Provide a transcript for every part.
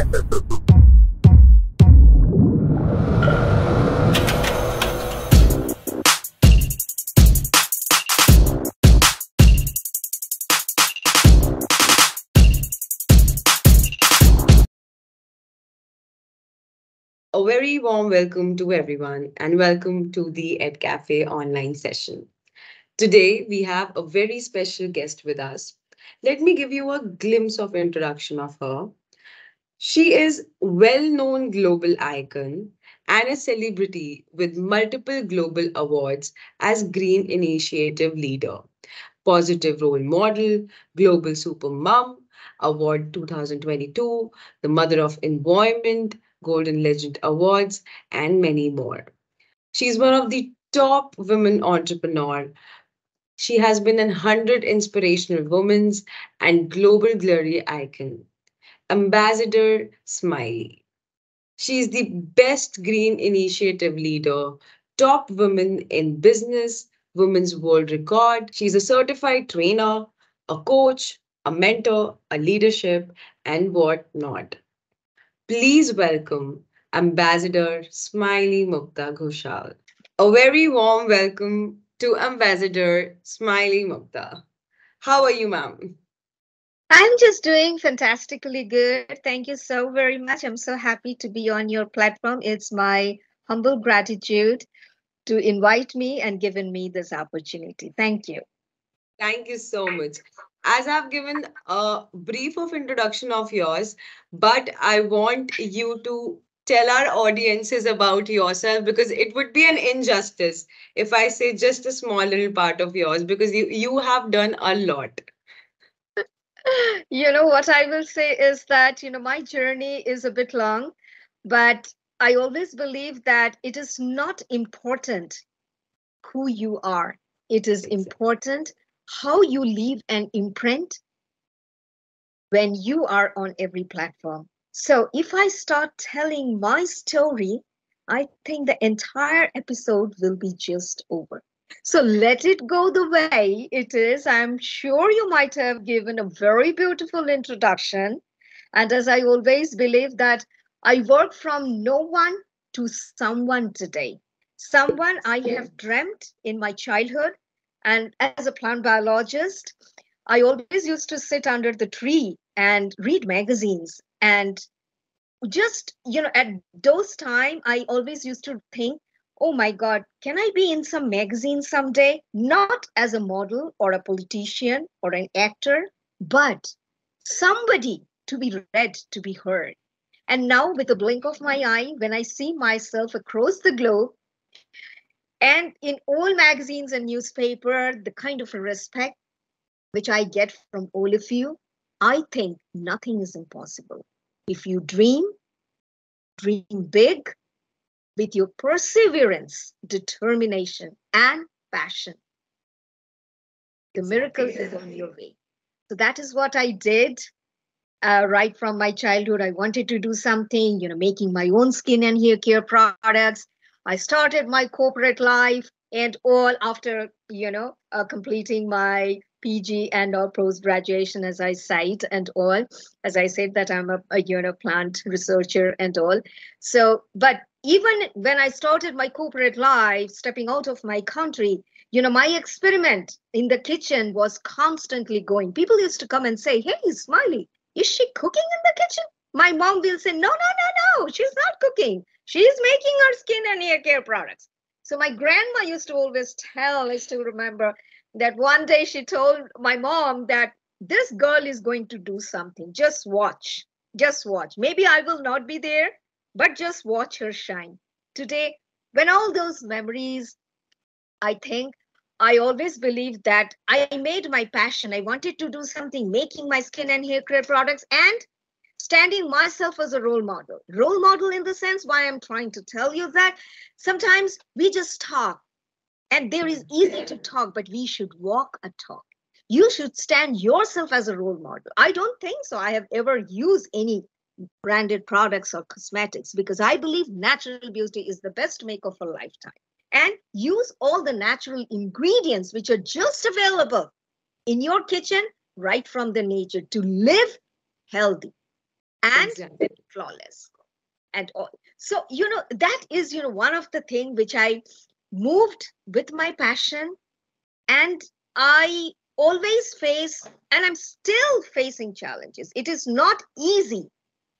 A very warm welcome to everyone and welcome to the edCafe online session. Today we have a very special guest with us. Let me give you a glimpse of introduction of her. She is well-known global icon and a celebrity with multiple global awards as Green Initiative leader, positive role model, global super mom, award 2022, the mother of environment, golden legend awards and many more. She's one of the top women entrepreneur. She has been an 100 inspirational women's and global glory icon. Ambassador Smiley. She is the best green initiative leader, top women in business, women's world record. She's a certified trainer, a coach, a mentor, a leadership, and whatnot. Please welcome Ambassador Smilymukta Ghoshal. A very warm welcome to Ambassador Smilymukta. How are you, ma'am? I'm just doing fantastically good. Thank you so very much. I'm so happy to be on your platform. It's my humble gratitude to invite me and given me this opportunity. Thank you. Thank you so much. As I've given a brief of introduction of yours, but I want you to tell our audiences about yourself because it would be an injustice if I say just a small little part of yours because you have done a lot. What I will say is that, my journey is a bit long, but I always believe that it is not important who you are. It is important how you leave an imprint when you are on every platform. So if I start telling my story, I think the entire episode will be just over. So let it go the way it is. I'm sure you might have given a very beautiful introduction. And as I always believe that I work from no one to someone today. Someone I have dreamt in my childhood. And as a plant biologist, I always used to sit under the tree and read magazines. And just, at those time, I always used to think, oh my God, can I be in some magazine someday? Not as a model or a politician or an actor, but somebody to be read, to be heard. And now, with a blink of my eye, when I see myself across the globe and in all magazines and newspaper, the kind of respect which I get from all of you, I think nothing is impossible. If you dream big with your perseverance, determination, and passion, the miracle is on your way. So that is what I did. Right from my childhood, I wanted to do something, making my own skin and hair care products. I started my corporate life and all after, completing my PG and all post graduation, as I said, and all. As I said, that I'm a plant researcher and all. So, but even when I started my corporate life, stepping out of my country, my experiment in the kitchen was constantly going. People used to come and say, "Hey, Smiley, is she cooking in the kitchen?" My mom will say, "No, no, no, no, she's not cooking. She's making her skin and hair care products." So my grandma used to always tell, I still remember that one day she told my mom that this girl is going to do something. Just watch. Just watch. Maybe I will not be there, but just watch her shine. Today, when all those memories, I think I always believed that I made my passion. I wanted to do something, making my skin and hair care products and standing myself as a role model. Role model in the sense why I'm trying to tell you that sometimes we just talk and there is easy to talk, but we should walk a talk. You should stand yourself as a role model. I don't think so. I have ever used any branded products or cosmetics because I believe natural beauty is the best make of a lifetime. And use all the natural ingredients which are just available in your kitchen right from the nature to live healthy. and Exactly. flawless and all. So, that is, one of the thing which I moved with my passion. And I always face, and I'm still facing challenges. It is not easy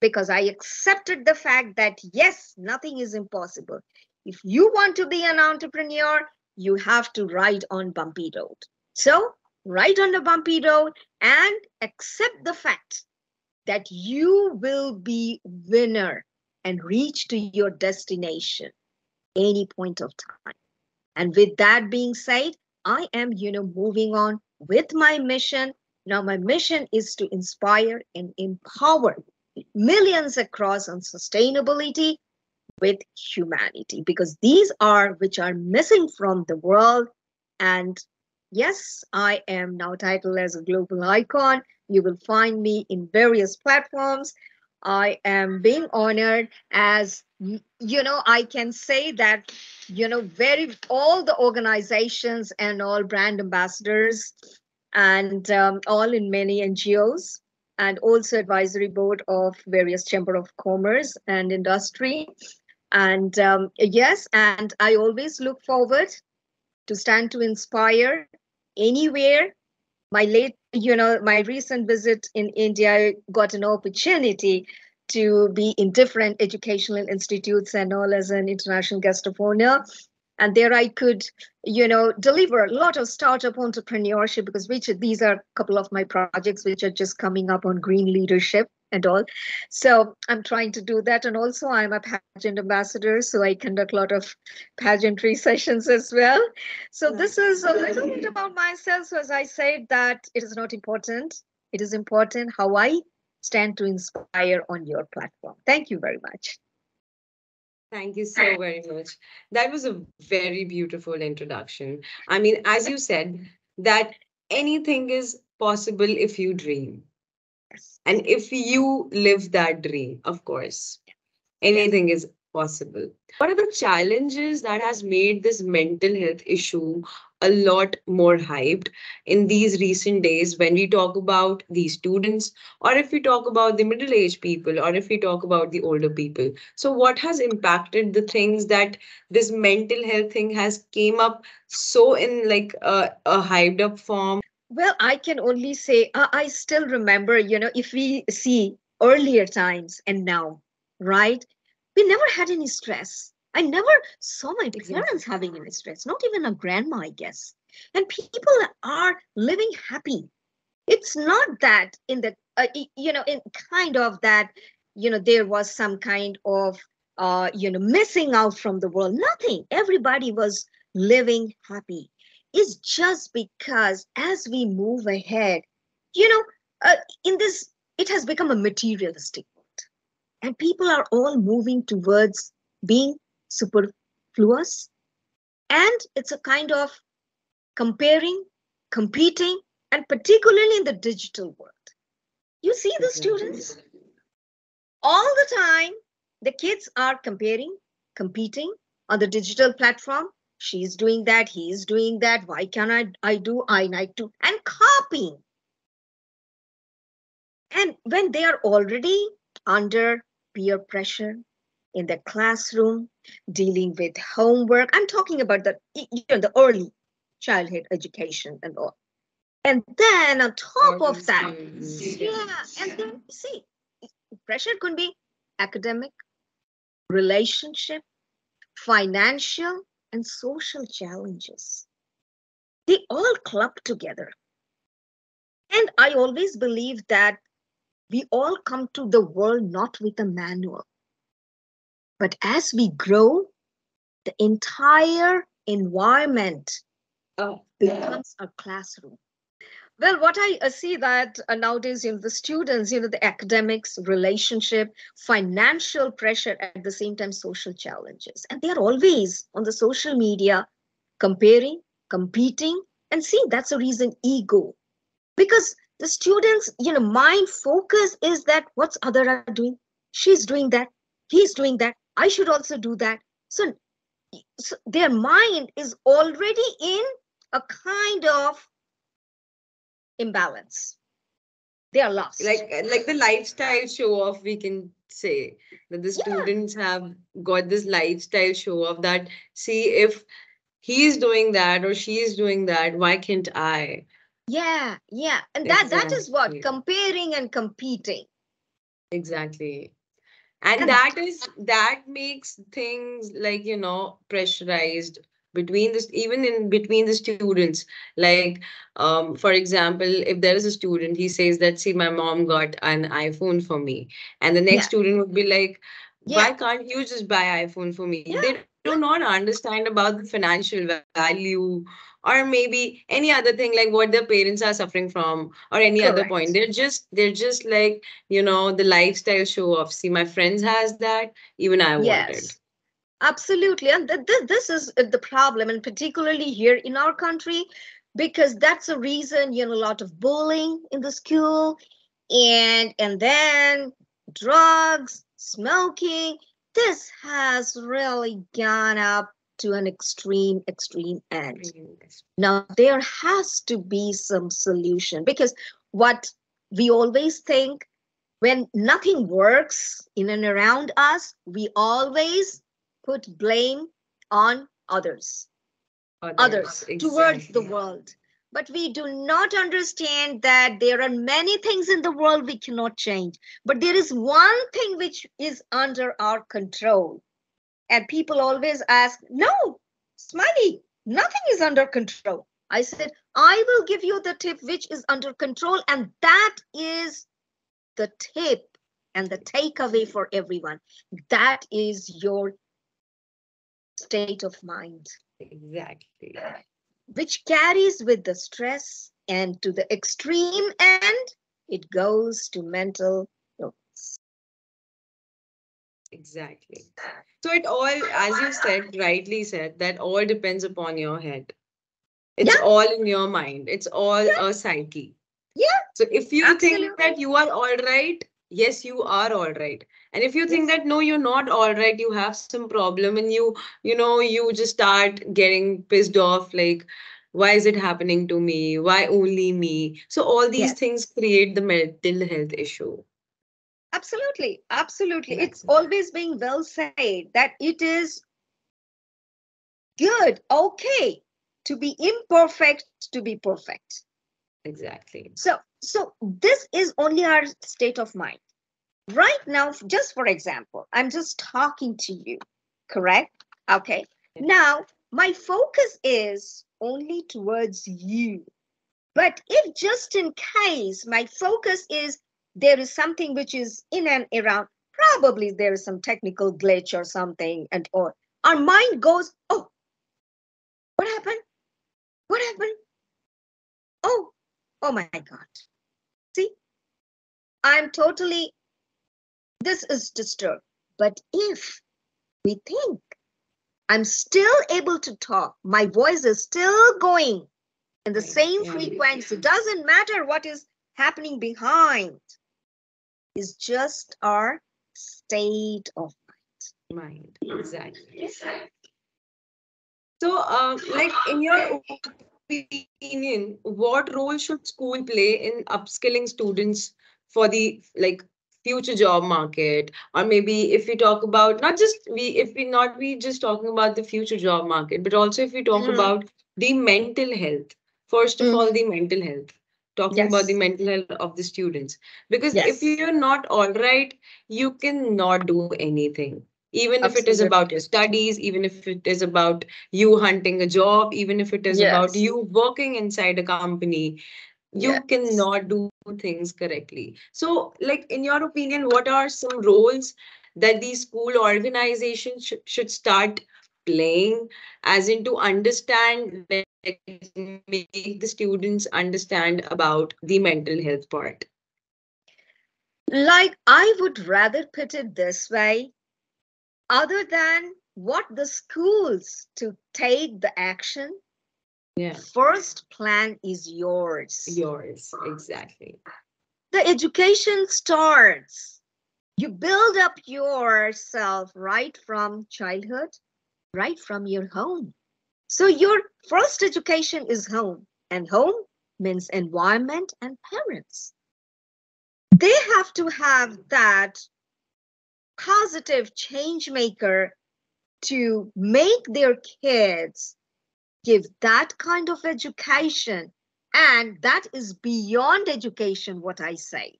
because I accepted the fact that yes, nothing is impossible. If you want to be an entrepreneur, you have to ride on bumpy road. So ride on the bumpy road and accept the fact that you will be winner and reach to your destination any point of time. And with that being said, I am, moving on with my mission. Now, my mission is to inspire and empower millions across on sustainability with humanity, because these are which are missing from the world. And yes, I am now titled as a global icon. You will find me in various platforms. I am being honored as, I can say that, very all the organizations and all brand ambassadors and all in many NGOs, and also advisory board of various chamber of commerce and industry. And yes, and I always look forward to stand to inspire anywhere. My recent visit in India got an opportunity to be in different educational institutes and all as an international guest of honor. And there I could, deliver a lot of startup entrepreneurship, because which these are a couple of my projects which are just coming up on green leadership and all. So I'm trying to do that. And also I'm a pageant ambassador, so I conduct a lot of pageantry sessions as well. So this Right. is a little bit about myself. So as I said, that it is not important. It is important how I stand to inspire on your platform. Thank you very much. Thank you so very much. That was a very beautiful introduction. I mean, as you said, that anything is possible if you dream. Yes. And if you live that dream, of course, Yes. anything is possible. What are the challenges that has made this mental health issue a lot more hyped in these recent days when we talk about the students, or if we talk about the middle-aged people, or if we talk about the older people? So what has impacted the things that this mental health thing has came up so in like a hyped up form? Well, I can only say I still remember, if we see earlier times and now, right? We never had any stress. I never saw my Exactly. parents having any stress, not even a grandma, I guess. And people are living happy. It's not that in the, in kind of that, there was some kind of, missing out from the world. Nothing. Everybody was living happy. It's just because as we move ahead, you know, in this, it has become a materialistic world. And people are all moving towards being superfluous. And it's a kind of comparing, competing, and particularly in the digital world. You see the Exactly. students all the time, the kids are comparing, competing on the digital platform. She's doing that, he's doing that. Why can't I do? I like to, and copying. And when they are already under peer pressure in the classroom, dealing with homework, I'm talking about the early childhood education and all. And then on top All of those that, things. yeah, and then see, pressure could be academic, relationship, financial, and social challenges. They all club together. And I always believe that we all come to the world not with a manual, but as we grow, the entire environment becomes a classroom. Well, what I see that nowadays, the students, the academics, relationship, financial pressure, at the same time, social challenges. And they are always on the social media comparing, competing, and see, that's a reason ego. Because the students, mind focus is that what's other are doing? She's doing that, he's doing that, I should also do that. So their mind is already in a kind of imbalance. They are lost. Like the lifestyle show off, we can say that the Yeah, students have got this lifestyle show off, that see, if he is doing that or she is doing that, why can't I? yeah, yeah. And that is what Exactly. comparing and competing. Exactly. And And that makes things like, pressurized between this, even in between the students. Like, for example, if there is a student, he says that, see, my mom got an iPhone for me, and the next yeah, student would be like, yeah, why can't you just buy iPhone for me? They yeah, do not understand about the financial value, or maybe any other thing, like what their parents are suffering from, or any other point. correct. They're just like, the lifestyle show off. See, my friends has that, even I wanted. Yes. Absolutely. And this is the problem, and particularly here in our country, because that's a reason, a lot of bullying in the school, and then drugs, smoking. This has really gone up to an extreme end. Now, there has to be some solution, because what we always think, when nothing works in and around us, we always put blame on Others, others, towards the exactly. world. But we do not understand that there are many things in the world we cannot change. But there is one thing which is under our control. And people always ask, no, Smiley, nothing is under control. I said, I will give you the tip which is under control, and that is the tip and the takeaway for everyone. That is your state of mind, Exactly. which carries with the stress, and to the extreme end, it goes to mental illness. Exactly. So it all, as you said, rightly said, that all depends upon your head. It's Yeah, all in your mind. It's all yeah, a psyche. yeah, So if you think that absolutely. you are all right, yes, you are all right. And if you think Yes, that no, you're not all right, you have some problem, and you just start getting pissed off, like, why is it happening to me? Why only me? So all these yes, things create the mental health issue. absolutely, absolutely. It's Exactly. always being well said that it is good, okay, to be imperfect, to be perfect. Exactly. So this is only our state of mind. Right now, just for example, I'm just talking to you, correct? Okay. Now, my focus is only towards you. But if just in case my focus is there is something which is in and around, probably there is some technical glitch or something, and or our mind goes, oh, what happened? What happened? Oh, oh my God. See, I'm totally, this is disturbed. But if we think I'm still able to talk, my voice is still going in the Right. same Yeah. frequency, doesn't matter what is happening behind, is just our state of Mind. Exactly. So, like, in your opinion, what role should school play in upskilling students for the like future job market? Or maybe if we talk about not just if we not we just talking about the future job market, but also if we talk mind. about the mental health. First of all, Mhm. the mental health. Talking about the Yes, mental health of the students, because if yes, you're not all right, you cannot do anything, even if it is about absolutely. your studies, even if it is about you hunting a job, even if it is about Yes, you working inside a company, you yes. cannot do things correctly. So, like, in your opinion, what are some roles that these school organizations should start playing, as in to understand, like, make the students understand about the mental health part? Like, I would rather put it this way, other than what the schools to take the action, Yeah, first plan is yours. yours, exactly. The education starts. You build up yourself right from childhood, right from your home. So your first education is home, and home means environment and parents. They have to have that positive change maker to make their kids give that kind of education. And that is beyond education, what I say.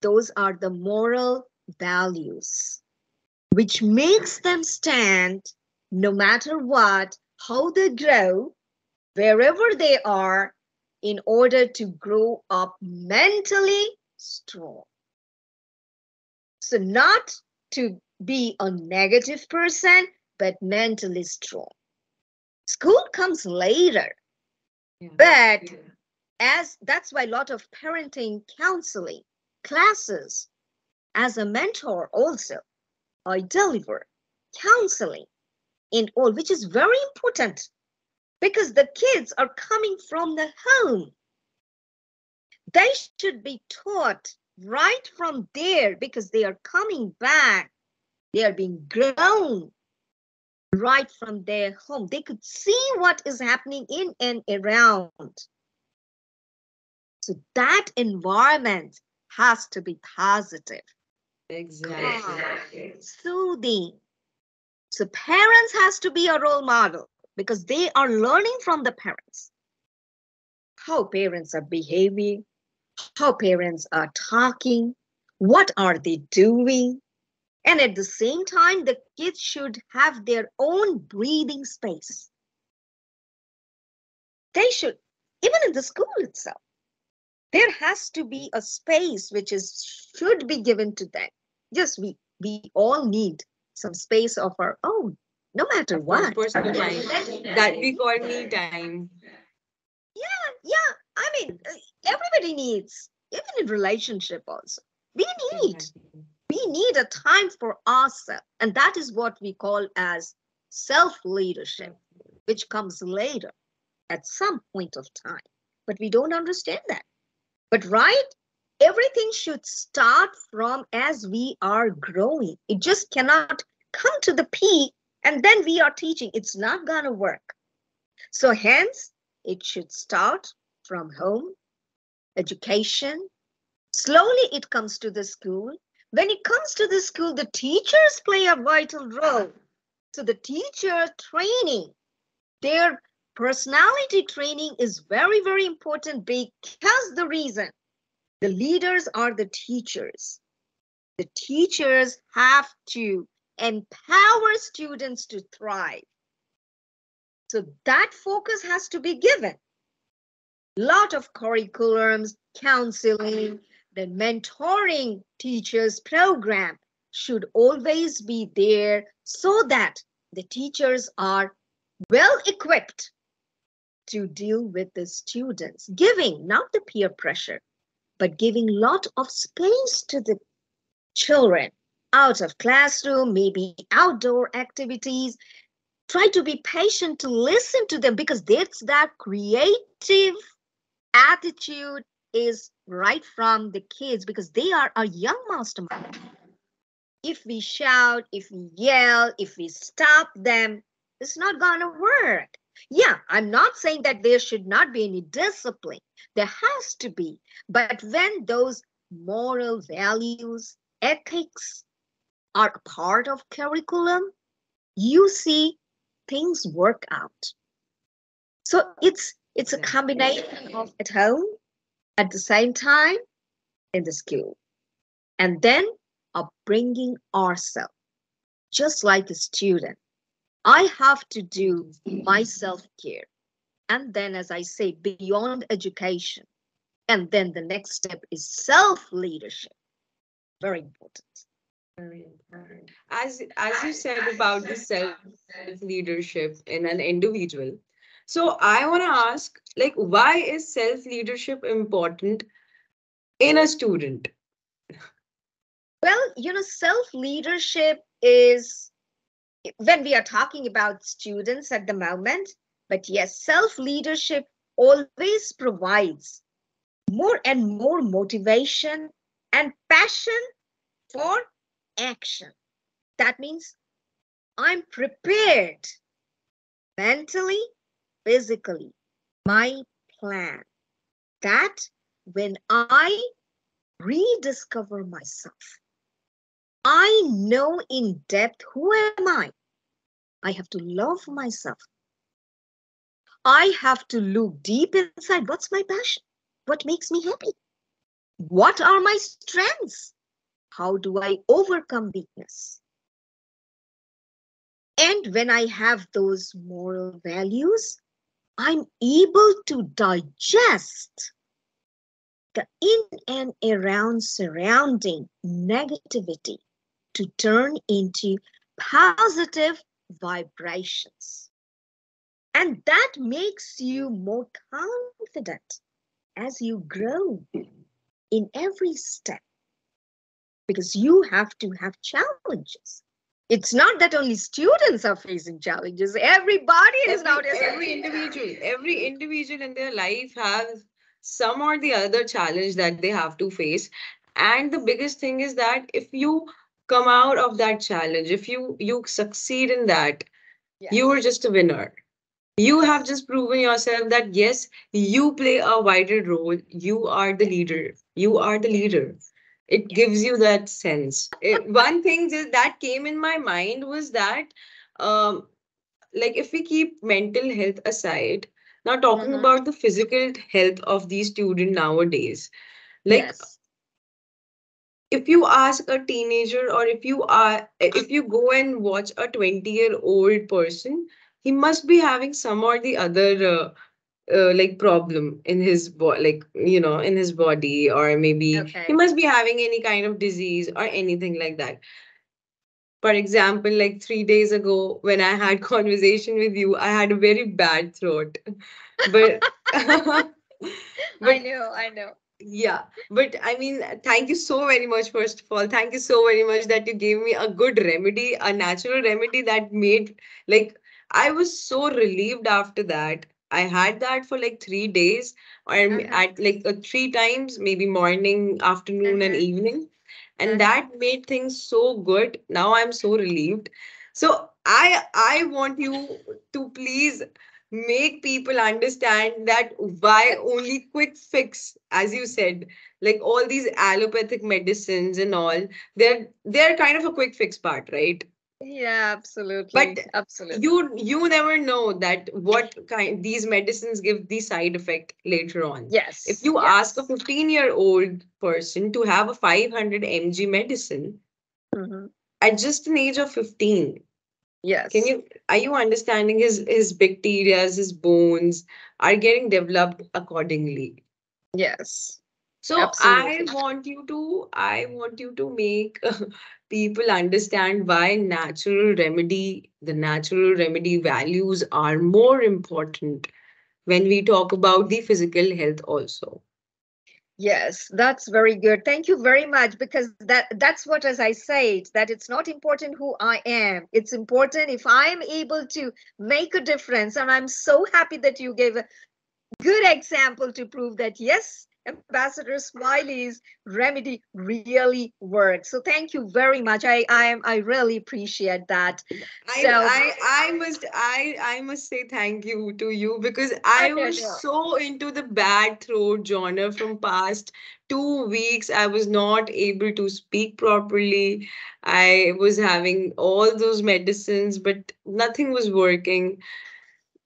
Those are the moral values, which makes them stand no matter what, how they grow, wherever they are, in order to grow up mentally strong. So, not to be a negative person, but mentally strong. School comes later, Yeah. but as that's why a lot of parenting counseling classes, as a mentor also, I deliver counseling in all, which is very important because the kids are coming from the home. They should be taught right from there because they are coming back. They are being grown right from their home. They could see what is happening in and around. So that environment has to be positive, Exactly. calm, soothing. So parents has to be a role model because they are learning from the parents. How parents are behaving, how parents are talking, what are they doing. And at the same time, the kids should have their own breathing space. They should, even in the school itself, there has to be a space which is should be given to them. Yes, we all need some space of our own, no matter Of course, what. personal time. That we call me time. Yeah, yeah. I mean, everybody needs, even in relationship also. We need, Exactly. we need a time for ourselves, and that is what we call as self-leadership, which comes later at some point of time. But we don't understand that. But right, everything should start from as we are growing. It just cannot come to the peak and then we are teaching. It's not going to work. So, hence, it should start from home, education. Slowly, it comes to the school. When it comes to the school, the teachers play a vital role. So, the teacher training, their personality training is very, very important because the reason the leaders are the teachers. The teachers have to empower students to thrive. So that focus has to be given. Lot of curriculums, counseling, the mentoring teachers program should always be there so that the teachers are well equipped to deal with the students, giving not the peer pressure, but giving lot of space to the children out of classroom, maybe outdoor activities. Try to be patient to listen to them because that's that creative attitude is right from the kids because they are a young mastermind. If we shout, if we yell, if we stop them, it's not going to work. Yeah, I'm not saying that there should not be any discipline. There has to be. But when those moral values, ethics are a part of curriculum, you see things work out. So it's a Exactly. combination of at home, at the same time in the school, and then upbringing ourselves, just like a student. I have to do my self care. And then, as I say, beyond education. And then the next step is self leadership. Very important. Very important. As you said about the self leadership in an individual, so I want to ask, like, why is self leadership important in a student? Well, self leadership is when we are talking about students at the moment, but yes, self leadership always provides more and more motivation and passion for action. That means I'm prepared mentally, physically, my plan. That when I rediscover myself. I know in depth who am I. I have to love myself. I have to look deep inside. What's my passion? What makes me happy? What are my strengths? How do I overcome weakness? And when I have those moral values, I'm able to digest the in and around surrounding negativity to turn into positive vibrations. And that makes you more confident as you grow in every step because you have to have challenges. It's not that only students are facing challenges, everybody is nowadays facing challenges. Every individual in their life has some or the other challenge that they have to face. And the biggest thing is that if you come out of that challenge, if you succeed in that, you are Yes, just a winner. You have yes, just proven yourself that yes, you play a vital role. You are the yes, leader. You are the yes, leader. It gives yes. you that sense. One thing just that came in my mind was that, um, like if we keep mental health aside, now talking Mhm. about the physical health of these students nowadays, like Yes. if you ask a teenager or if you go and watch a 20-year-old person, he must be having some or the other like problem in his like in his body, or maybe he Okay. must be having any kind of disease or anything like that. For example, like 3 days ago when I had conversation with you, I had a very bad throat. But I but know, I know. yeah, but I mean, thank you so very much. First of all, thank you so very much that you gave me a good remedy, a natural remedy that made, like, I was so relieved after that. I had that for like 3 days, or Uh-huh, at like three times, maybe morning, afternoon, and uh-huh, evening. And uh-huh. that made things so good. Now I'm so relieved. So I want you to please make people understand that why only quick fix, as you said, like all these allopathic medicines and all, they're kind of a quick fix part, right? Yeah, But absolutely, absolutely. you never know that what kind these medicines give the side effect later on. If Yes, you ask a yes. 15-year-old person to have a 500 mg medicine Hmm. at just an age of 15, can Yes, you are you understanding his bacteria, his bones are getting developed accordingly. yes, So absolutely. I want you to make people understand why the natural remedy values are more important when we talk about the physical health also. Yes, that's very good. Thank you very much because that's what as I said that it's not important who I am. It's important if I am able to make a difference and I'm so happy that you gave a good example to prove that yes, Ambassador Smiley's remedy really works. So thank you very much. I really appreciate that. So I must say thank you to you because I I don't was know. so into the bad throat genre from past 2 weeks. I was not able to speak properly. I was having all those medicines, but nothing was working.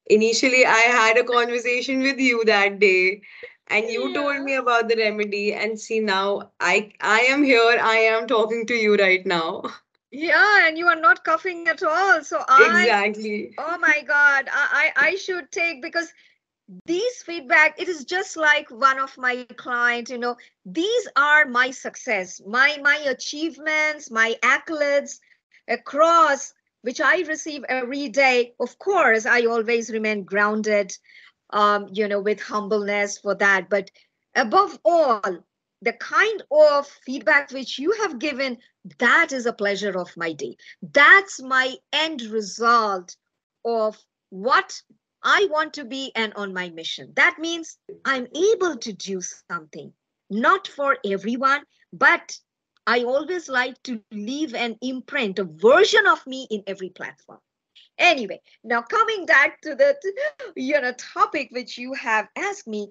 Initially, I had a conversation with you that day, and you told Yeah. me about the remedy. And see now, I am here. I am talking to you right now. Yeah, and you are not coughing at all. So Exactly. oh my God, I should take because these feedback, it is just like one of my clients, these are my success, my achievements, my accolades across which I receive every day. Of course, I always remain grounded, with humbleness for that. But above all, the kind of feedback which you have given, that is a pleasure of my day. That's my end result of what I want to be and on my mission. That means I'm able to do something, not for everyone, but I always like to leave an imprint, a version of me in every platform. Anyway, now coming back to the topic which you have asked me,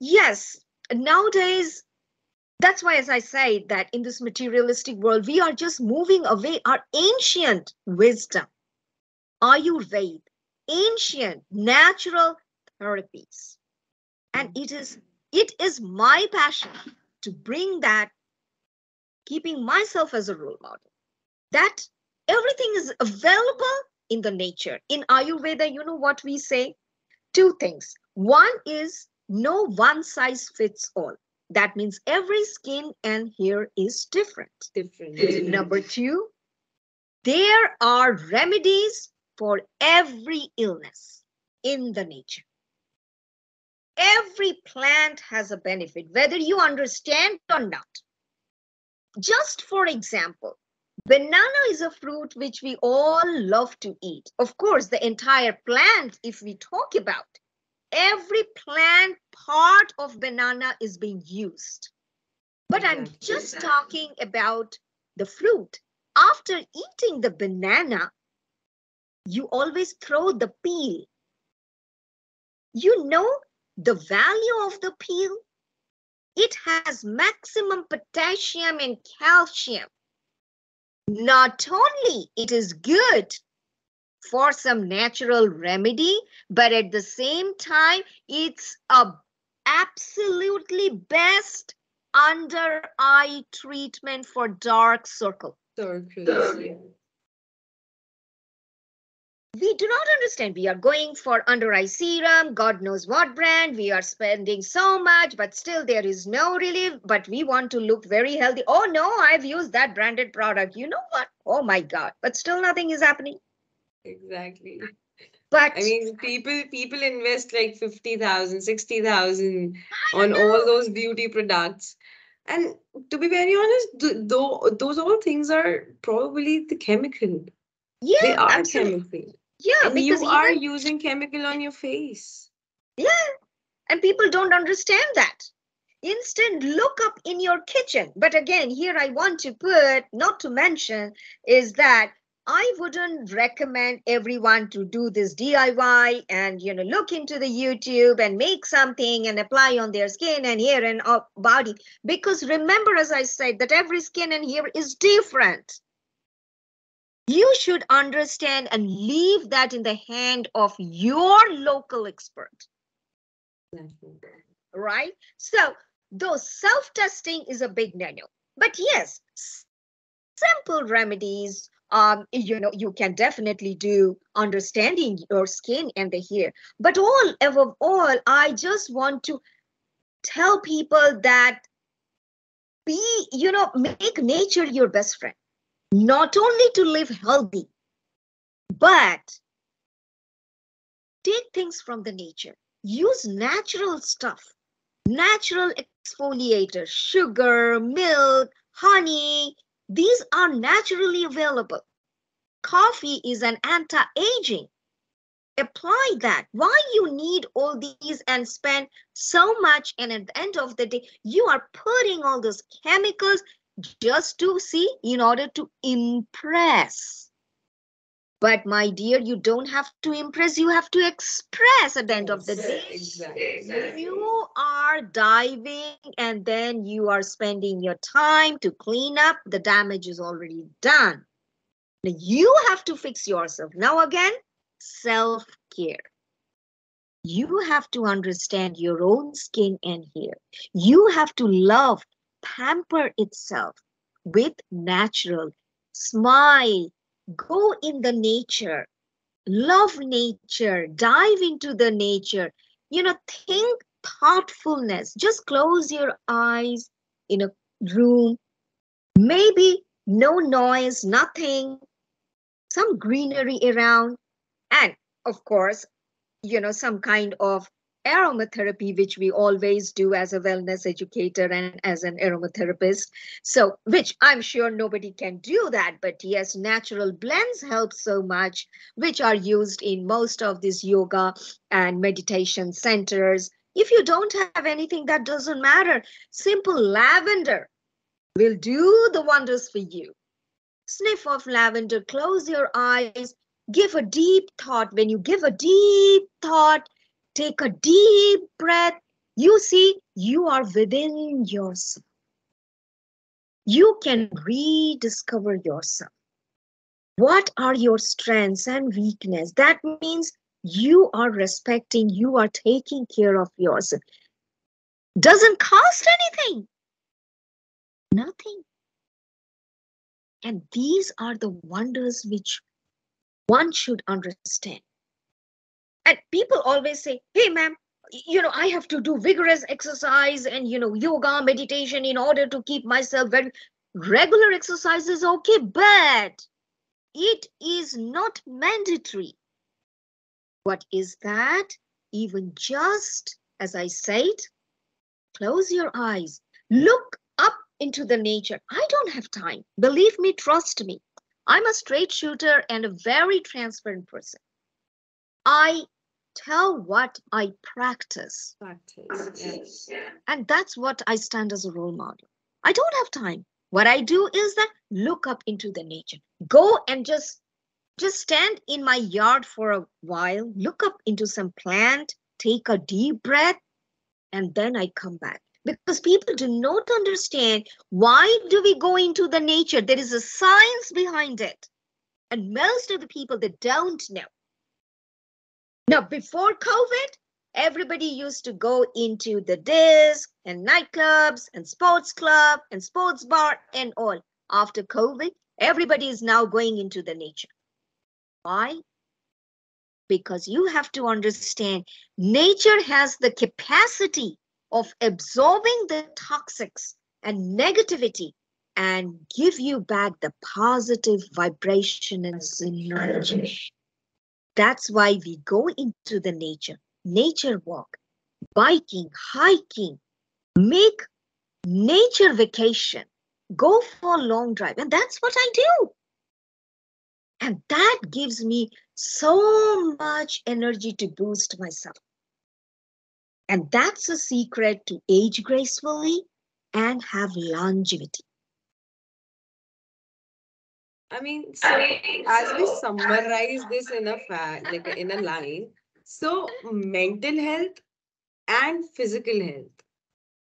yes, nowadays That's why, as I say, that in this materialistic world, we are just moving away our ancient wisdom, Ayurveda, ancient natural therapies. And it is my passion to bring that, keeping myself as a role model, that everything is available in the nature. In Ayurveda, you know what we say? Two things. One is no one size fits all. That means every skin and hair is different. Different. Number two, there are remedies for every illness in the nature. Every plant has a benefit, whether you understand or not. Just for example, banana is a fruit which we all love to eat. Of course, the entire plant, if we talk about, every plant part of banana is being used. But I'm just talking about the fruit. After eating the banana, you always throw the peel. You know the value of the peel? It has maximum potassium and calcium. Not only it is good for some natural remedy, but at the same time, it's a absolutely best under eye treatment for dark circle. Circles. Yeah. We do not understand. We are going for under eye serum, God knows what brand. We are spending so much, but still there is no relief. But we want to look very healthy. Oh no, I've used that branded product. You know what? Oh my God. But still nothing is happening. Exactly. But I mean, people invest like 50,000, 60,000 on all those beauty products. And to be very honest, those all things are probably the chemical. yeah, They are absolutely. chemical. Yeah, And because you are even, using chemical on your face. yeah, and people don't understand that. Instant look up in your kitchen. But again, here I want to put, not to mention, is that I wouldn't recommend everyone to do this DIY and look into the YouTube and make something and apply on their skin and hair and body. Because remember, as I said, that every skin and hair is different. You should understand and leave that in the hand of your local expert. Right? So, though self-testing is a big no-no, but yes, simple remedies, you can definitely do understanding your skin and the hair. But above all, I just want to tell people that make nature your best friend. Not only to live healthy, but take things from the nature. Use natural stuff, natural exfoliators, sugar, milk, honey. These are naturally available. Coffee is an anti-aging. Apply that. Why you need all these and spend so much, and at the end of the day, you are putting all those chemicals just to see in order to impress. But my dear, you don't have to impress, you have to express at the end of the day. Exactly. You are diving and then you are spending your time to clean up. The damage is already done. Now you have to fix yourself. Now again, self-care. You have to understand your own skin and hair. You have to love, pamper itself with natural. Smile, go in the nature, love nature, dive into the nature. Think thoughtfulness. Just close your eyes in a room, maybe no noise, nothing, some greenery around, and of course, some kind of aromatherapy, which we always do as a wellness educator and as an aromatherapist. So, which I'm sure nobody can do that, but yes, natural blends help so much, which are used in most of these yoga and meditation centers. If you don't have anything, that doesn't matter. Simple lavender will do the wonders for you. Sniff of lavender, close your eyes, give a deep thought. When you give a deep thought, take a deep breath. You see, you are within yourself. You can rediscover yourself. What are your strengths and weakness? That means you are respecting, you are taking care of yourself. Doesn't cost anything, nothing. And these are the wonders which one should understand. And people always say, hey, ma'am, I have to do vigorous exercise and, yoga, meditation in order to keep myself very. Regular exercise is okay, but it is not mandatory. What is that? Even just, as I said, close your eyes, look up into the nature. I don't have time. Believe me, trust me. I'm a straight shooter and a very transparent person. I tell what I practice. Practice. Yes. And that's what I stand as a role model. I don't have time. What I do is that look up into the nature. Go and just stand in my yard for a while, look up into some plant, take a deep breath, and then I come back. Because people do not understand why do we go into the nature? There is a science behind it. And most of the people that don't know. Now, before COVID, everybody used to go into the disc and nightclubs and sports club and sports bar and all. After COVID, everybody is now going into the nature. Why? Because you have to understand nature has the capacity of absorbing the toxics and negativity and give you back the positive vibration and synergy. That's why we go into the nature walk, biking, hiking, make nature vacation, go for a long drive. And that's what I do. And that gives me so much energy to boost myself. And that's a secret to age gracefully and have longevity. I mean, so as we summarize this in a like in a line, so mental health and physical health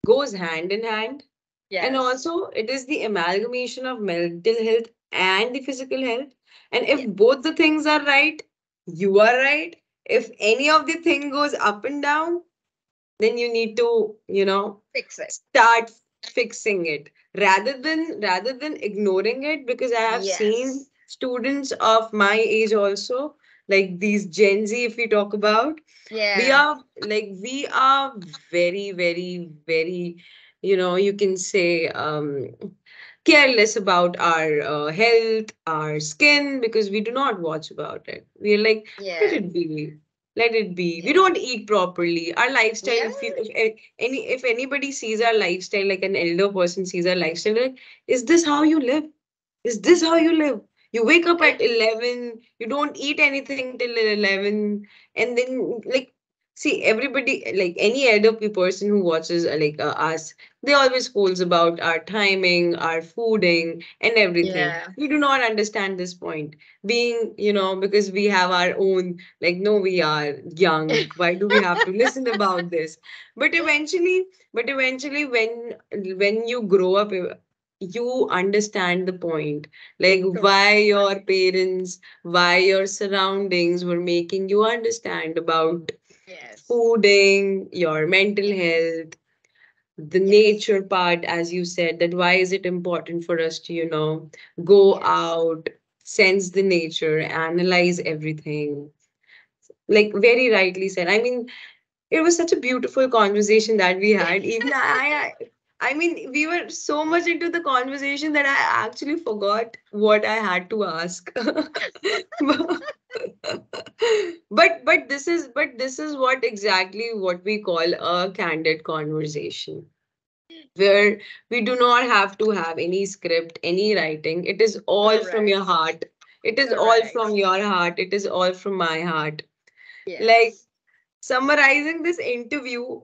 goes hand in hand. And Yes. also, it is the amalgamation of mental health and the physical health. And if Yeah. both the things are right, you are right. If any of the thing goes up and down, then you need to, Fix it. start fixing it rather than ignoring it, because I have seen Yes. students of my age also, like these Gen Z, if we talk about, we Yeah. are we are very, very, very, you can say, careless about our health, our skin, because we do not watch about it. We're like, let Yeah. it be. Let it be. We Yeah. don't eat properly. Our lifestyle, Yeah. if anybody sees our lifestyle, like an elder person sees our lifestyle, like, is this how you live? Is this how you live? You wake up Yeah. at 11, you don't eat anything till 11, and then, like, see, everybody, like any elder person who watches, us, they always scolds about our timing, our fooding, and everything. Yeah. We do not understand this point. Being, because we have our own, like, no, we are young. Why do we have to listen about this? But eventually, when you grow up, you understand the point, like why Correct. your parents, why your surroundings were making you understand about Yes. fooding, your mental Yes. health, the Yes. nature part, as you said, that why is it important for us to, go Yes. out, sense the nature, analyze everything. Like very rightly said. I mean, it was such a beautiful conversation that we had. Even I mean, we were so much into the conversation that I actually forgot what I had to ask. But this is what exactly what we call a candid conversation, where we do not have to have any script, any writing. It is all from your Correct. heart. It is all from Correct. your heart. It is all from my heart. Like, Yes. summarizing this interview,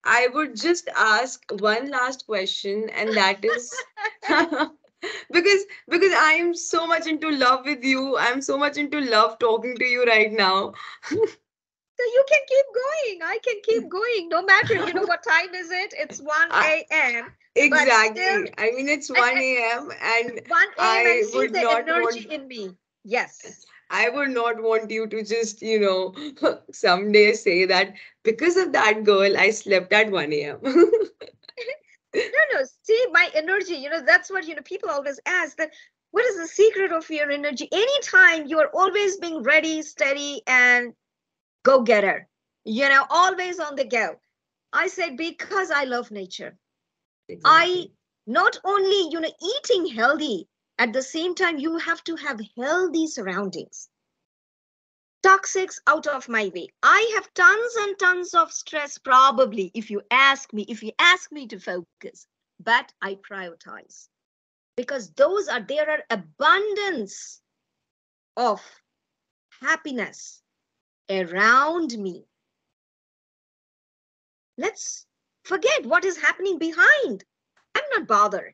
I would just ask one last question, and that is because I am so much into love with you. I'm so much into love talking to you right now. So you can keep going. I can keep going. No matter, what time is it? It's 1 I, a.m. but still, Exactly. I mean, it's and 1 a.m. and 1 a.m. and I see would the not energy want in me. Yes. I would not want you to just, someday say that because of that girl, I slept at 1 a.m. No, no. See, my energy, that's what, people always ask that what is the secret of your energy? Anytime you are always being ready, steady, and go getter, always on the go. I said, because I love nature. I Exactly. not only, eating healthy, at the same time, you have to have healthy surroundings. Toxics out of my way. I have tons and tons of stress, probably, if you ask me to focus, but I prioritize because there are abundance of happiness around me. Let's forget what is happening behind. I'm not bothered.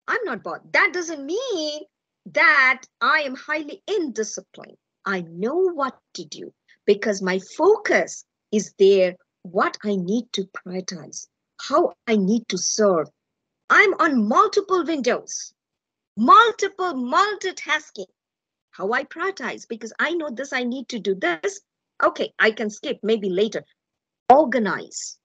I'm not bothered. That doesn't mean that I am highly indisciplined. I know what to do because my focus is there, what I need to prioritize, how I need to serve. I'm on multiple windows, multiple multitasking. How I prioritize because I know this, I need to do this. Okay, I can skip maybe later. Organize.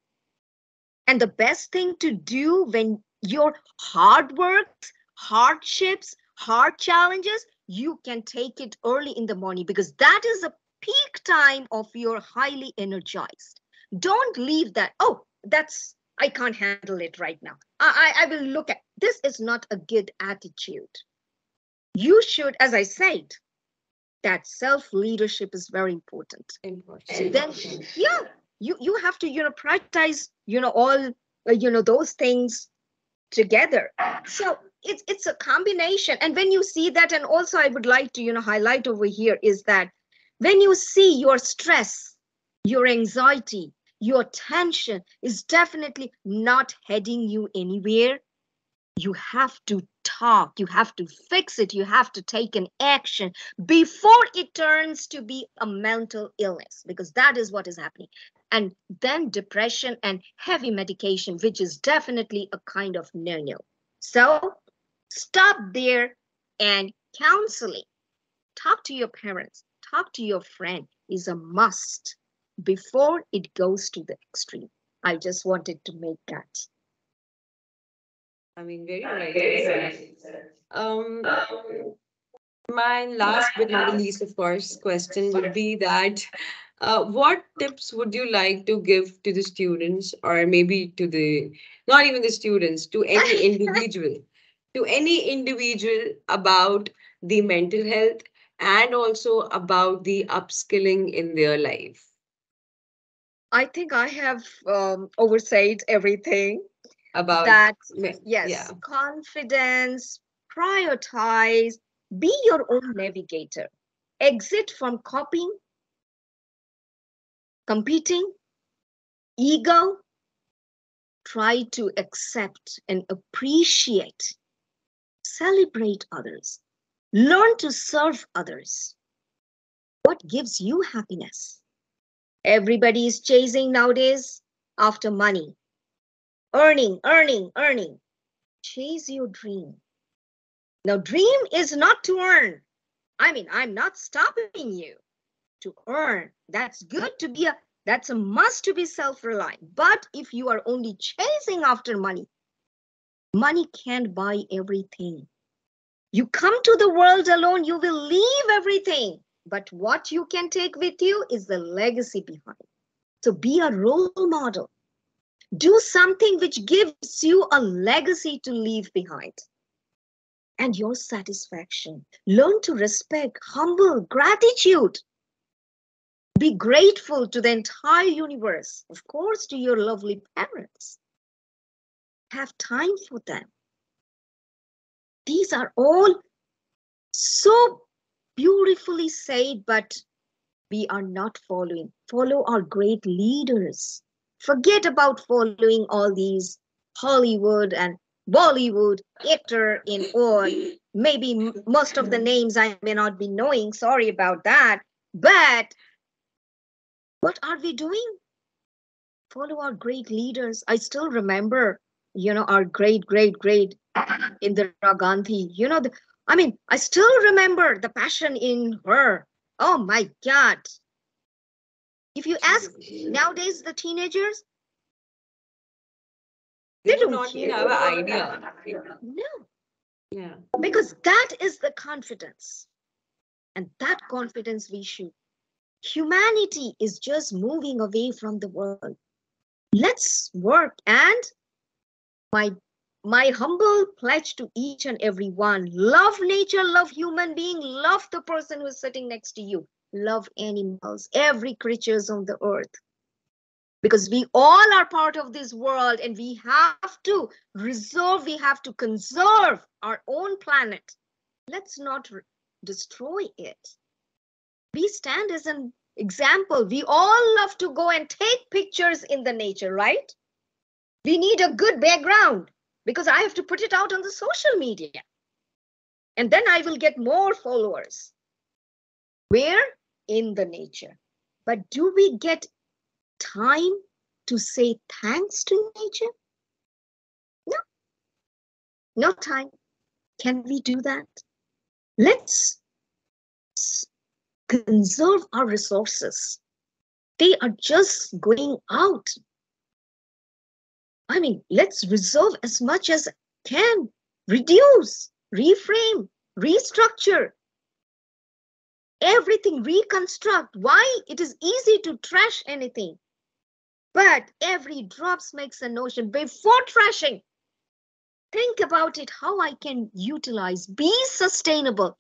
And the best thing to do when your hard works, hardships, hard challenges, you can take it early in the morning because that is a peak time of your highly energized. Don't leave that. Oh, I can't handle it right now. I will look at this is not a good attitude. You should, as I said, that self leadership is very important. So Important. then, yeah, you have to prioritize all those things together. So it's a combination. And when you see that, and also I would like to highlight over here is that when you see your stress, your anxiety, your tension is definitely not heading you anywhere, you have to talk, you have to fix it, you have to take an action before it turns to be a mental illness, because that is what is happening. And then depression and heavy medication, which is definitely a kind of no-no. So stop there, and counseling, talk to your parents, talk to your friend is a must before it goes to the extreme. I just wanted to make that. I mean, very rightly said. Um, my last but not the least, of course, question would be that what tips would you like to give to the students, or maybe to the not even the students, to any individual about the mental health and also about the upskilling in their life? I think I have oversaid everything. About That, yeah, yes, confidence, prioritize, be your own navigator, exit from copying, competing, ego, try to accept and appreciate, celebrate others, learn to serve others. What gives you happiness? Everybody is chasing nowadays after money, earning, earning, earning. Chase your dream. Now, dream is not to earn. I mean, I'm not stopping you to earn. That's good to be that's a must to be self-reliant. But if you are only chasing after money, money can't buy everything. You come to the world alone, you will leave everything. But what you can take with you is the legacy behind. So be a role model. Do something which gives you a legacy to leave behind. And your satisfaction. Learn to respect, humble, gratitude. Be grateful to the entire universe, of course, to your lovely parents. Have time for them. These are all so beautifully said, but we are not following. Follow our great leaders. Forget about following all these Hollywood and Bollywood actor in all. Maybe most of the names I may not be knowing. Sorry about that. But what are we doing? Follow our great leaders. I still remember our great Indira Gandhi, I still remember the passion in her. Oh my God. If you ask nowadays the teenagers, They they would don't not even care. have an idea. No, Yeah. because that is the confidence. And that confidence we should. Humanity is just moving away from the world. Let's work. And my my humble pledge to each and every one: love nature, love human being, love the person who's sitting next to you, love animals, every creatures on the earth, because we all are part of this world, and we have to reserve, we have to conserve our own planet. Let's not destroy it. We stand as an example. We all love to go and take pictures in the nature, right? We need a good background because I have to put it out on the social media, and then I will get more followers. Where? In the nature. But do we get time to say thanks to nature? No, no time. Can we do that? Let's conserve our resources. They are just going out. Let's reserve as much as can, reduce, reframe, restructure, everything, reconstruct. Why? It is easy to trash anything, but every drops makes an ocean. Before trashing, think about it, how I can utilize, be sustainable,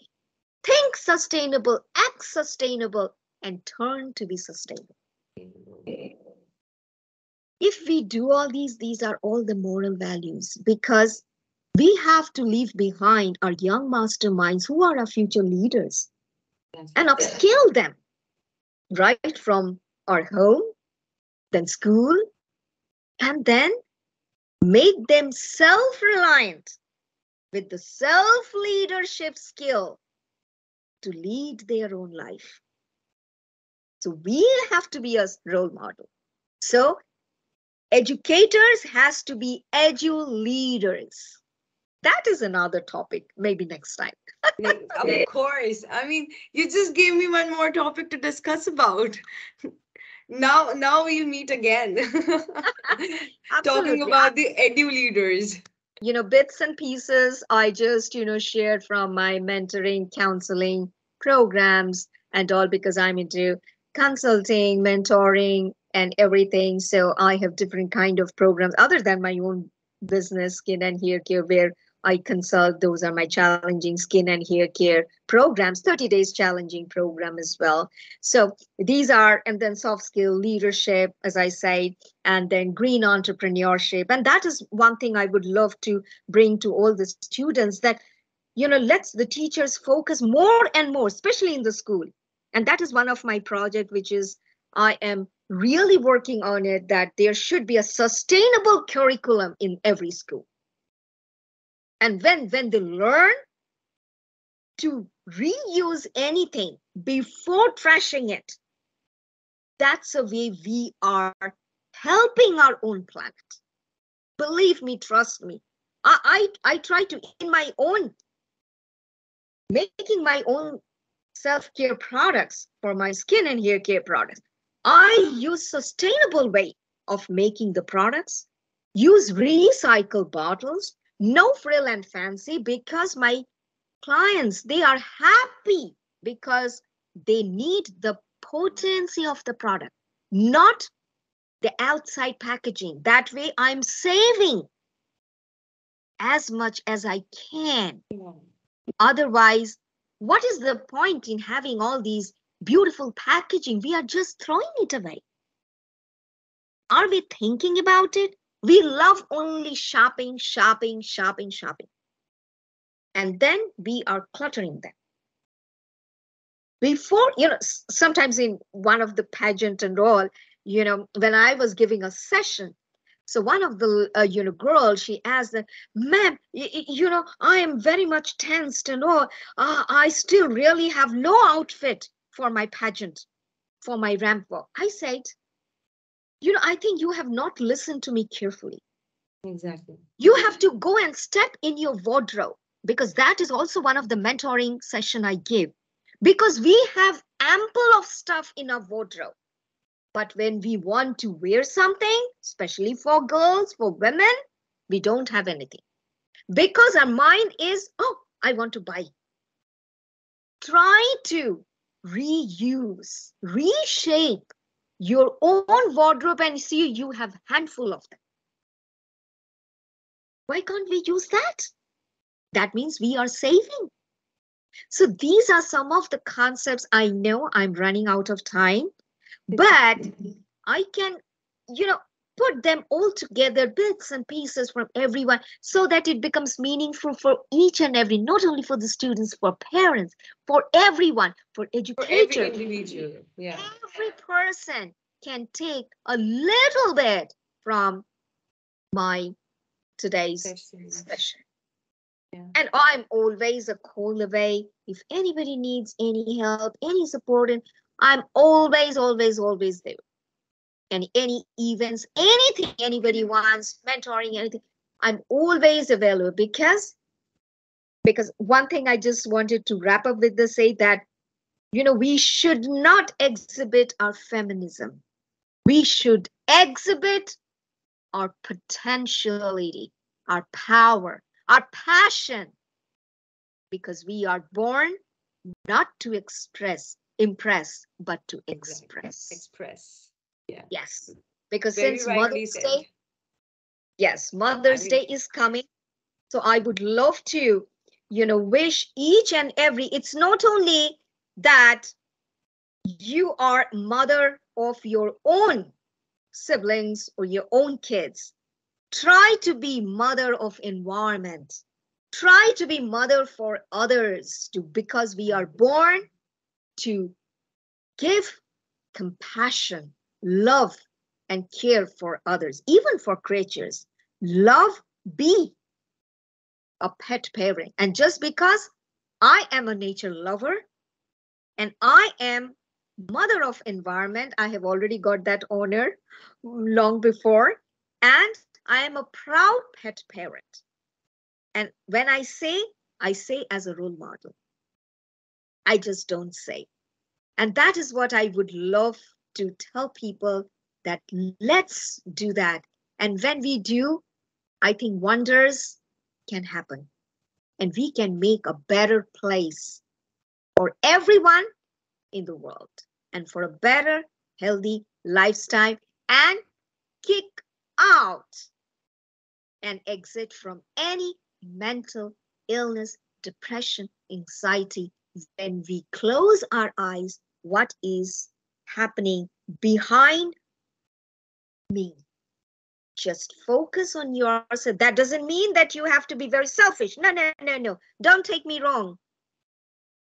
think sustainable, act sustainable, and turn to be sustainable. If we do all these are all the moral values, because we have to leave behind our young masterminds who are our future leaders and upskill them right from our home, then school, and then make them self-reliant with the self-leadership skill to lead their own life. So we have to be a role model. So educators has to be edu leaders. That is another topic, maybe next time. Of course. You just gave me one more topic to discuss about. Now we'll meet again. Talking Absolutely. about the edu leaders. Bits and pieces I just, shared from my mentoring, counseling programs and all, because I'm into consulting, mentoring, and everything. So I have different kind of programs other than my own business, skin and hair care, where I consult. Those are my challenging skin and hair care programs, 30 days challenging program as well. So these are, and then soft skill leadership, as I say, and then green entrepreneurship. And that is one thing I would love to bring to all the students, that let's the teachers focus more and more, especially in the school. And that is one of my project, which is I am really working on it, that there should be a sustainable curriculum in every school. And when they learn to reuse anything before trashing it, that's a way we are helping our own planet. Believe me, trust me. I try to, in my own, making my own self-care products for my skin and hair care products. I use sustainable way of making the products, use recycled bottles, no frill and fancy, because my clients, they are happy because they need the potency of the product, not the outside packaging. That way I'm saving as much as I can. Otherwise, what is the point in having all these beautiful packaging? We are just throwing it away. Are we thinking about it? We love only shopping, shopping, shopping, shopping. And then we are cluttering them. Before, sometimes in one of the pageant and all, when I was giving a session, so one of the, girls, she asked that, ma'am, I am very much tensed and all. I still really have no outfit for my pageant, for my ramp walk. I said, I think you have not listened to me carefully. Exactly. You have to go and step in your wardrobe, because that is also one of the mentoring session I give, because we have ample of stuff in our wardrobe. But when we want to wear something, especially for girls, for women, we don't have anything, because our mind is, oh, I want to buy. Try to reuse, reshape your own wardrobe and see you have handful of them. Why can't we use that? That means we are saving. So these are some of the concepts. I know I'm running out of time, but I can, you know, put them all together, bits and pieces from everyone, so that it becomes meaningful for each and every, not only for the students, for parents, for everyone, for For every educators. individual. Yeah. Every person can take a little bit from my today's Session. session. Yeah. And I'm always a call away. If anybody needs any help, any support, and I'm always, always, always there. And any events, anything anybody wants, mentoring, anything, I'm always available, because one thing I just wanted to wrap up with this, say that, we should not exhibit our feminism. We should exhibit our potentiality, our power, our passion, because we are born not to impress, but to Exactly. express. Express. Yeah. Yes. Because Very since rightly Mother's said. Day, yes, I Mother's mean, Day is coming. So I would love to, wish each and every, it's not only that you are mother of your own siblings or your own kids. Try to be mother of environment. Try to be mother for others too, because we are born to give compassion, love, and care for others, even for creatures. Love, be a pet parent. And just because I am a nature lover and I am mother of environment, I have already got that honor long before, and I am a proud pet parent. And when I say as a role model. I just don't say. And that is what I would love to tell people, that let's do that. And when we do, I think wonders can happen and we can make a better place for everyone in the world and for a better, healthy lifestyle, and kick out and exit from any mental illness, depression, anxiety. When we close our eyes, what is happening behind me? Just focus on yourself. That doesn't mean that you have to be very selfish. No, no, no, no. Don't take me wrong.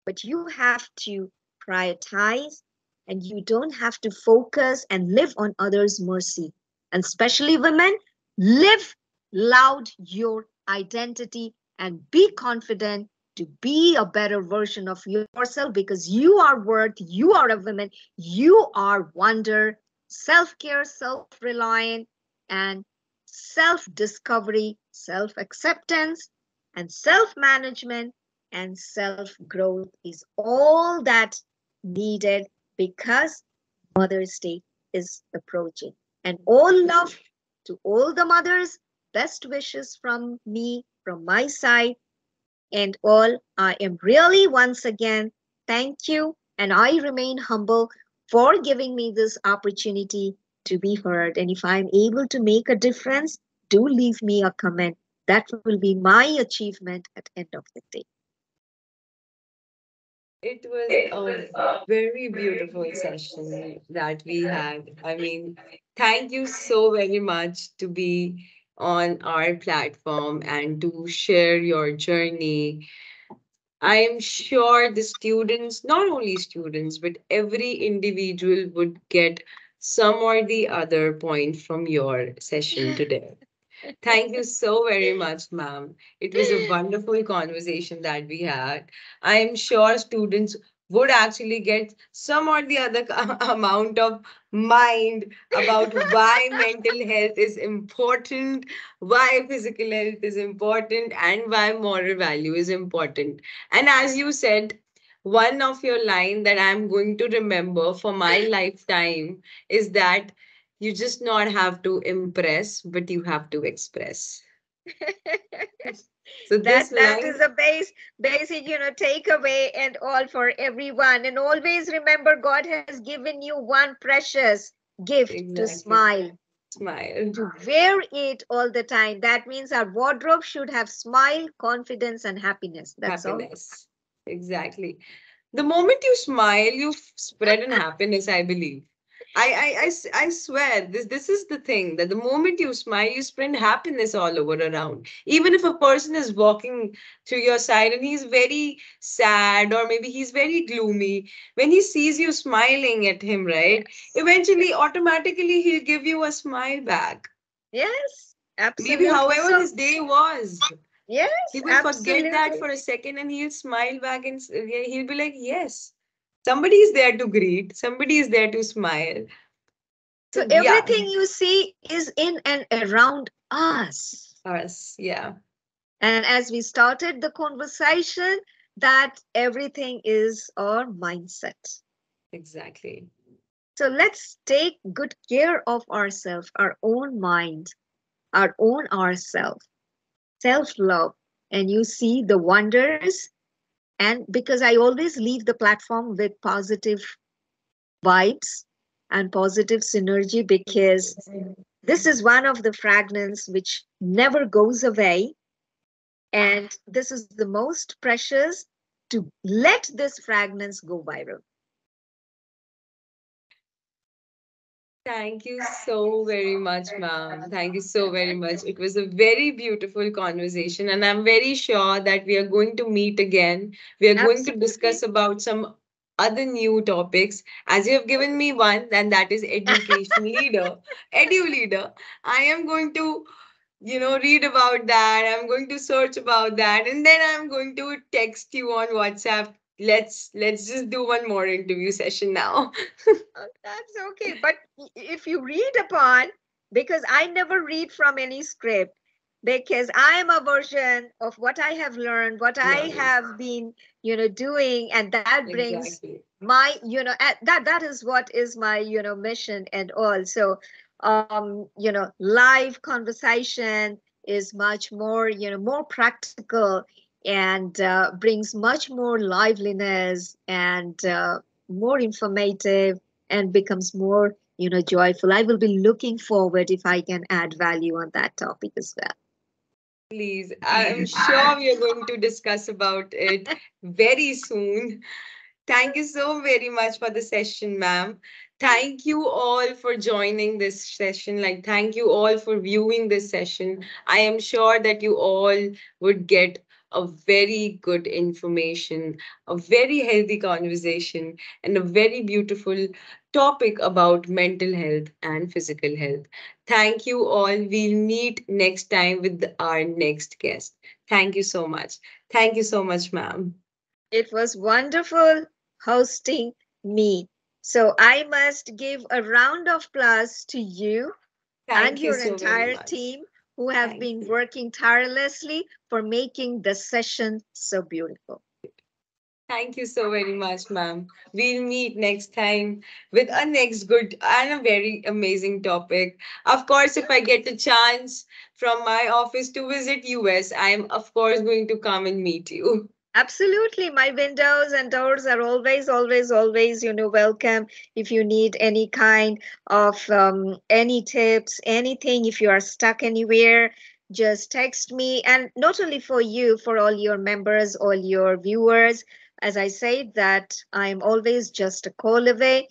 But you have to prioritize, and you don't have to focus and live on others' mercy. And especially women, live loud your identity and be confident to be a better version of yourself, because you are worth, you are a woman, you are wonder, self-care, self-reliant, and self-discovery, self-acceptance, and self-management and self growth is all that needed, because Mother's Day is approaching. And all love to all the mothers, best wishes from me, from my side, and all. I am really once again thank you, and I remain humble for giving me this opportunity to be heard. And if I'm able to make a difference, do leave me a comment. That will be my achievement at end of the day. it was a very beautiful session that we had. I mean, thank you so very much to be on our platform and to share your journey. I'm sure the students, not only students, but every individual would get some or the other point from your session today. Thank you so very much, ma'am. It was a wonderful conversation that we had. I'm sure students would actually get some or the other amount of mind about why mental health is important, why physical health is important, and why moral value is important. And as you said, one of your line that I'm going to remember for my lifetime is that you just not have to impress, but you have to express. So this That line, is a basic, takeaway and all for everyone. And always remember, God has given you one precious gift to exactly, smile, smile, to wear it all the time. That means our wardrobe should have smile, confidence, and happiness. That's all. happiness. Exactly. The moment you smile, you spread an happiness, I believe. I swear, this is the thing that the moment you smile, you spread happiness all over around. Even if a person is walking to your side and he's very sad or maybe he's very gloomy, when he sees you smiling at him, right? Yes. Eventually, automatically, he'll give you a smile back. Yes, Maybe absolutely. however So, his day was. He yes, will forget that absolutely. for a second and he'll smile back and he'll be like, yes, somebody is there to greet, somebody is there to smile. So So, yeah, everything you see is in and around us. us, yeah, And as we started the conversation, that everything is our mindset. exactly. So let's take good care of ourselves, our own mind, our own ourselves, self love. And you see the wonders. And because I always leave the platform with positive vibes and positive synergy, because this is one of the fragrance which never goes away. And this is the most precious to let this fragrance go viral. Thank you so very much, ma'am. Thank you so very much. It was a very beautiful conversation, and I'm very sure that we are going to meet again. We are going to discuss Absolutely. about some other new topics. As you have given me one, and that is education leader, edu leader. I am going to read about that. I'm going to search about that, and then I'm going to text you on WhatsApp. Let's just do one more interview session now. That's okay. But if you read upon, because I never read from any script, because I am a version of what I have learned, what I Learning. have been, doing, and that brings Exactly. my, that is what is my, mission and all. So, live conversation is much more, more practical and brings much more liveliness and more informative and becomes more joyful. I will be looking forward if I can add value on that topic as Please, I'm sure we are going to discuss about it very soon. Thank you so very much for the session, ma'am. Thank you all for joining this session. Like, thank you all for viewing this session. I am sure that you all would get a very good information, a very healthy conversation, and a very beautiful topic about mental health and physical health. Thank you all. We'll meet next time with our next guest. Thank you so much. Thank you so much, ma'am. well. It was wonderful hosting me. So I must give a round of applause to you and Thank you your so very entire much. team who have Thank been you. working tirelessly for making the session so beautiful. Thank you so very much, ma'am. We'll meet next time with a next good and a very amazing topic. Of course, if I get a chance from my office to visit US, I'm of course going to come and meet you. Absolutely. My windows and doors are always, always, always, welcome. If you need any kind of any tips, anything, if you are stuck anywhere, just text me. And not only for you, for all your members, all your viewers. As I said, that I'm always just a call away.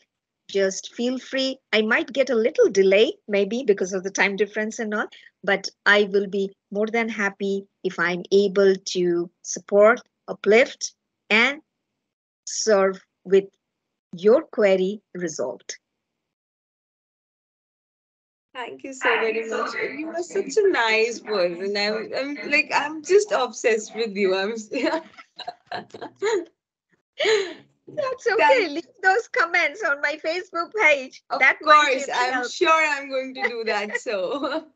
Just feel free. I might get a little delay, maybe because of the time difference and all, but I will be more than happy if I'm able to support, uplift, and serve with your query resolved. Thank you so very much. You are such a nice person. I'm just obsessed with you. That's okay. Thank. Leave those comments on my Facebook page. Of That might course, really I'm help. sure I'm going to do that. So,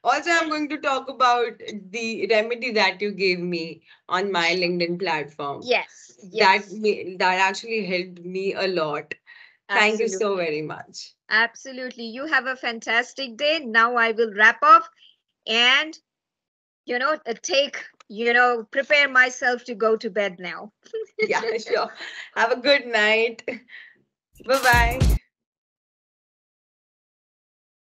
also, I'm going to talk about the remedy that you gave me on my LinkedIn platform. Yes, That yes, that actually helped me a lot. Thank you so absolutely. very much. Absolutely. You have a fantastic day. Now I will wrap up and, prepare myself to go to bed now. Yeah, sure. Have a good night. Bye bye.